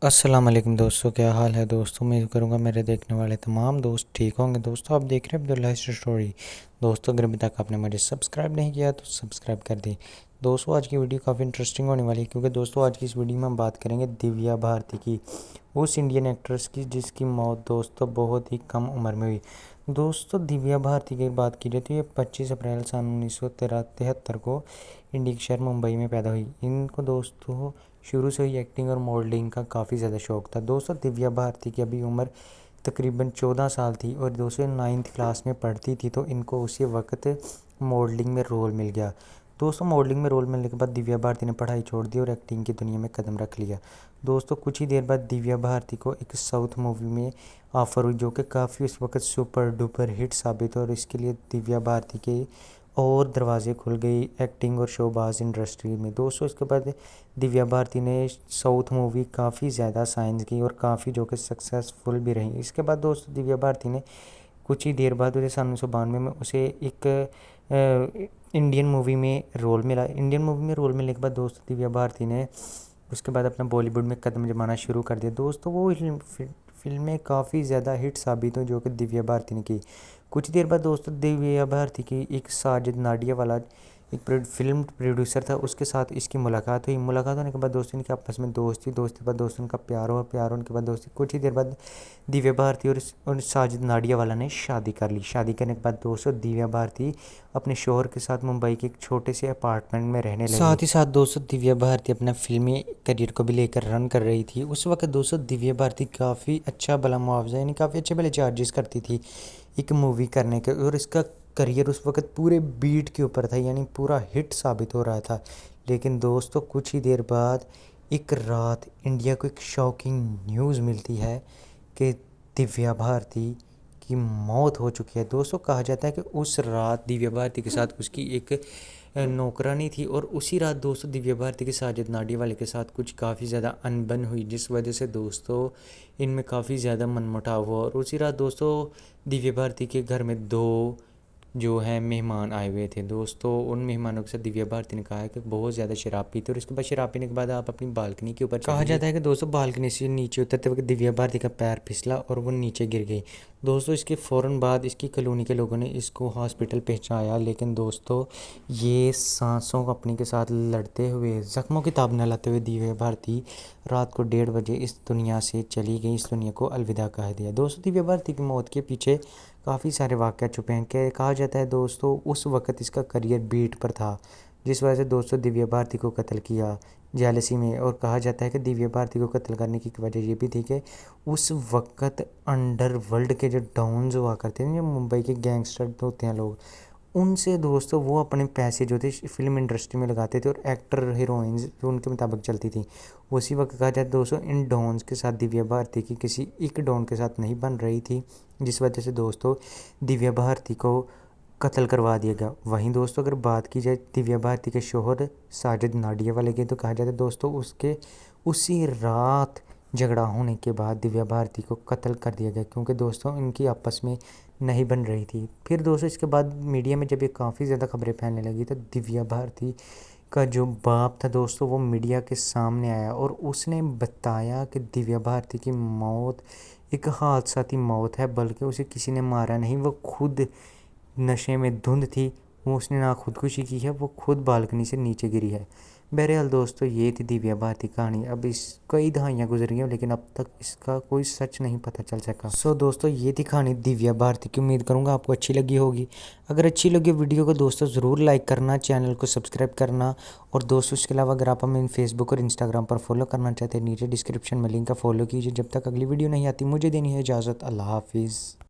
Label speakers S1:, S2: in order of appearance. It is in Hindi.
S1: अस्सलाम वालेकुम दोस्तों, क्या हाल है दोस्तों। उम्मीद करूँगा मेरे देखने वाले तमाम दोस्त ठीक होंगे। दोस्तों आप देख रहे हैं अब्दुल्ला हिस्ट्री स्टोरी। दोस्तों अगर अभी तक आपने मुझे सब्सक्राइब नहीं किया तो सब्सक्राइब कर दें। दोस्तों आज की वीडियो काफ़ी इंटरेस्टिंग होने वाली है, क्योंकि दोस्तों आज की इस वीडियो में हम बात करेंगे दिव्या भारती की, उस इंडियन एक्ट्रेस की जिसकी मौत दोस्तों बहुत ही कम उम्र में हुई। दोस्तों दिव्या भारती की बात की जाए तो ये 25 अप्रैल सन 1973 को इंडिया के शहर मुंबई में पैदा हुई। इनको दोस्तों शुरू से ही एक्टिंग और मॉडलिंग का काफ़ी ज़्यादा शौक था। दोस्तों दिव्या भारती की अभी उम्र तकरीबन 14 साल थी और दोस्तों 9th क्लास में पढ़ती थी, तो इनको उसी वक्त मॉडलिंग में रोल मिल गया। दोस्तों मॉडलिंग में रोल मिलने के बाद दिव्या भारती ने पढ़ाई छोड़ दी और एक्टिंग की दुनिया में कदम रख लिया। दोस्तों कुछ ही देर बाद दिव्या भारती को एक साउथ मूवी में ऑफर हुई, जो कि काफ़ी उस वक्त सुपर डुपर हिट साबित हुआ और इसके लिए दिव्या भारती के और दरवाजे खुल गई एक्टिंग और शोबाज इंडस्ट्री में। दोस्तों इसके बाद दिव्या भारती ने साउथ मूवी काफ़ी ज़्यादा साइन की और काफ़ी जो कि सक्सेसफुल भी रही। इसके बाद दोस्तों दिव्या भारती ने कुछ ही देर बाद उसे सन 1992 में उसे एक इंडियन मूवी में रोल मिला। इंडियन मूवी में रोल मिलने के बाद दोस्तों दिव्या भारती ने उसके बाद अपना बॉलीवुड में कदम जमाना शुरू कर दिया। दोस्तों वो फिल्में काफ़ी ज़्यादा हिट साबित हुई जो कि दिव्या भारती ने की। कुछ देर बाद दोस्तों दिव्या भारती की एक साजिद नाडियावाला एक फिल्म प्रोड्यूसर था, उसके साथ इसकी मुलाकात हुई। मुलाकात होने के बाद दोस्तों इनके आपस में दोस्ती के बाद दोस्तों का प्यार हुआ। प्यार होने के बाद दोस्ती कुछ ही देर बाद दिव्या भारती और साजिद नाडियावाला ने शादी कर ली। शादी करने के बाद दोस्तों दिव्या भारती अपने शोहर के साथ मुंबई के एक छोटे से अपार्टमेंट में रहने लगी। साथ ही साथ दोस्तों दिव्या भारती अपना फिल्मी करियर को भी लेकर रन कर रही थी। उस वक्त दोस्तों दिव्या भारती काफ़ी अच्छा भला मुआवजा यानी काफ़ी अच्छे भले चार्जेस करती थी एक मूवी करने के, और इसका करियर उस वक्त पूरे बीट के ऊपर था, यानी पूरा हिट साबित हो रहा था। लेकिन दोस्तों कुछ ही देर बाद एक रात इंडिया को एक शॉकिंग न्यूज़ मिलती है कि दिव्या भारती की मौत हो चुकी है। दोस्तों कहा जाता है कि उस रात दिव्या भारती के साथ उसकी एक नौकरानी थी और उसी रात दोस्तों दिव्या भारती के साजिद नाडियावाला के साथ कुछ काफ़ी ज़्यादा अनबन हुई, जिस वजह से दोस्तों इनमें काफ़ी ज़्यादा मनमुटाव हुआ। और उसी रात दोस्तों दिव्या भारती के घर में दो जो है मेहमान आए हुए थे। दोस्तों उन मेहमानों के साथ दिव्या भारती ने कहा है कि बहुत ज़्यादा शराब पीते और इसके बाद शराब पीने के बाद आप अपनी बालकनी के ऊपर कहा जाता है कि दोस्तों बालकनी से नीचे उतरते वक्त दिव्या भारती का पैर फिसला और वो नीचे गिर गई। दोस्तों इसके फ़ौरन बाद इसकी कॉलोनी के लोगों ने इसको हॉस्पिटल पहुंचाया, लेकिन दोस्तों ये सांसों अपनी के साथ लड़ते हुए ज़ख्मों की ताब न लाते हुए दिव्या भारती रात को 1:30 बजे इस दुनिया से चली गई, इस दुनिया को अलविदा कह दिया। दोस्तों दिव्या भारती की मौत के पीछे काफ़ी सारे वाक़या छुपे हैं। कि कहा जाता है दोस्तों उस वक्त इसका करियर बीट पर था, जिस वजह से दोस्तों दिव्या भारती को कत्ल किया जेलसी में। और कहा जाता है कि दिव्या भारती को कत्ल करने की वजह ये भी थी कि उस वक्त अंडरवर्ल्ड के जो डॉन्स हुआ करते हैं, जो मुंबई के गैंगस्टर होते हैं लोग, उनसे दोस्तों वो अपने पैसे जो थे फिल्म इंडस्ट्री में लगाते थे और एक्टर हीरोइंस जो उनके मुताबिक चलती थी। उसी वक्त कहा जाए दोस्तों इन डॉन्स के साथ दिव्या भारती की किसी एक डॉन के साथ नहीं बन रही थी, जिस वजह से दोस्तों दिव्या भारती को कत्ल करवा दिया गया। वहीं दोस्तों अगर बात की जाए दिव्या भारती के शोहर साजिद नाडियावाला की, तो कहा जाता है दोस्तों उसके उसी रात झगड़ा होने के बाद दिव्या भारती को कत्ल कर दिया गया, क्योंकि दोस्तों इनकी आपस में नहीं बन रही थी। फिर दोस्तों इसके बाद मीडिया में जब ये काफ़ी ज़्यादा खबरें फैलने लगी तो दिव्या भारती का जो बाप था दोस्तों वो मीडिया के सामने आया और उसने बताया कि दिव्या भारती की मौत एक हादसाती मौत है, बल्कि उसे किसी ने मारा नहीं, वो खुद नशे में धुंध थी, वो उसने ना खुदकुशी की है, वो खुद बालकनी से नीचे गिरी है। बहरहाल दोस्तों ये थी दिव्या भारती कहानी। अब इस कई दहाइयाँ गुजर गई हैं, लेकिन अब तक इसका कोई सच नहीं पता चल सका। दोस्तों ये थी कहानी दिव्या भारती की। उम्मीद करूँगा आपको अच्छी लगी होगी। अगर अच्छी लगी वीडियो को दोस्तों ज़रूर लाइक करना, चैनल को सब्सक्राइब करना, और दोस्तों इसके अलावा अगर आप हमें फेसबुक और इंस्टाग्राम पर फॉलो करना चाहते हैं नीचे डिस्क्रिप्शन में लिंक का फॉलो कीजिए। जब तक अगली वीडियो नहीं आती मुझे देनी है इजाज़त। अल्लाह हाफिज़।